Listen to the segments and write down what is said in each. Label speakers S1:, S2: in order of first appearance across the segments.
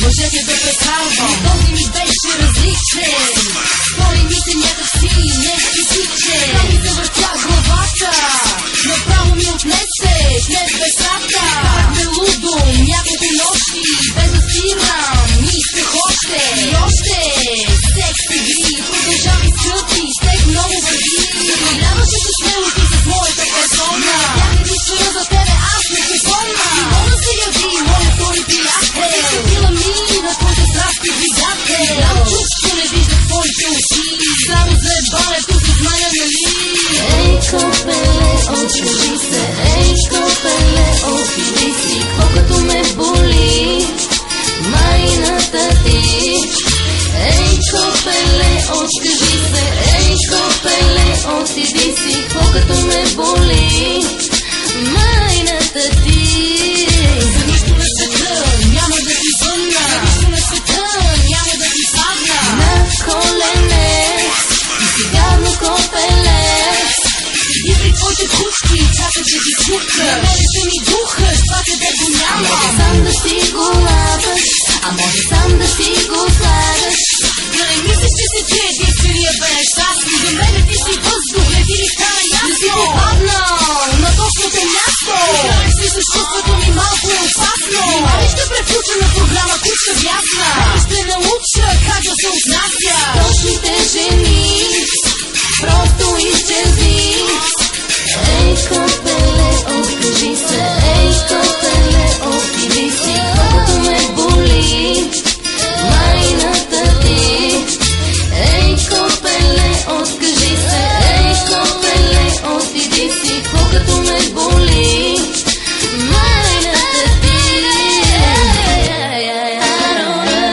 S1: Мъжете да прекарвам, този ми беше различен. Стори ми се някакси неспецифичен. Там ми завъртя главата, направо ми отнесе след бесата. Карахме лудо няколко нощи, без да спирам, исках още и още. Секс игри, продължавай скъпи, стех много върви. Забавляваше се смелото с моята персона. Бях единствена за тебе, аз не се помня. И мога се яви, моя втори приятел. Била ми на твоите страсти двигател. Знам чувство, не виждах твоите очи. Само заебането се знае, нали?
S2: Ей, копеле, откажи се. Ей, копеле, откажи си. Какво като ме боли майната ти? Ей, копеле, откажи се. Ей, копеле, отиди си. Какво като ме боли майната ти?
S1: За нищо на света няма да ти звънна. За нищо на света няма да ти падна.
S2: На колене и сигурно копеле.
S1: И при твоите кучки чакат да ти чука. На мене ще ми духаш, това къде го няма.
S2: Може сам да си го лапаш, а може сам да си го слагаш.
S1: Да не мислиш, че си ти единствения бе щастни. За мене ти си въздух, не ти ли стана ясно?
S2: Не си попаднал
S1: на точното място. Играеш си с чувството ми, малко е опасно. Али ще превключа на програма кучка вясна. Али ще науча как да се отнася.
S2: точните жени, просто изчезни. Ей, копеле, откажи се. Ей, копеле, отиди си. Колкото ме боли майната ти. Ей, копеле, откажи се. Ей, копеле, отиди си. Колкото ме боли майната ти. I don't know.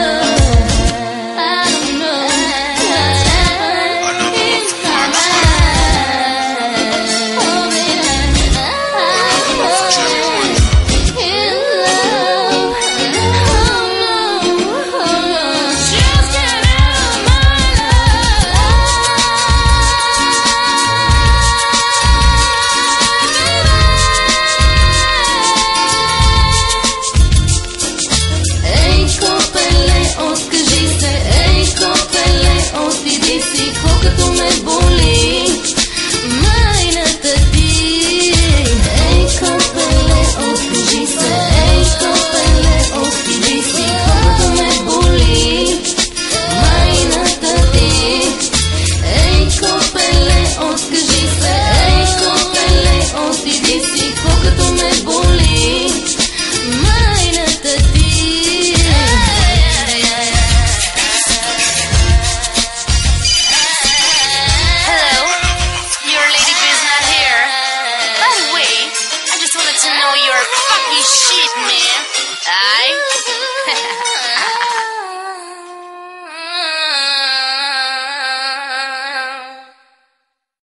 S2: Ей, копеле, откажи се. Ей, копеле, отиди си. Какво като ме боли майната ти? Ей, копеле, откажи се. Ей, копеле, отиди си. Какво като ме боли майната ти? Ей, копеле, откажи се. Ей, копеле, отиди си. Какво като ме боли майната ти?
S3: Hello, your lady is not here. By the way, I just wanted to know you're fucking shit, man. Aye?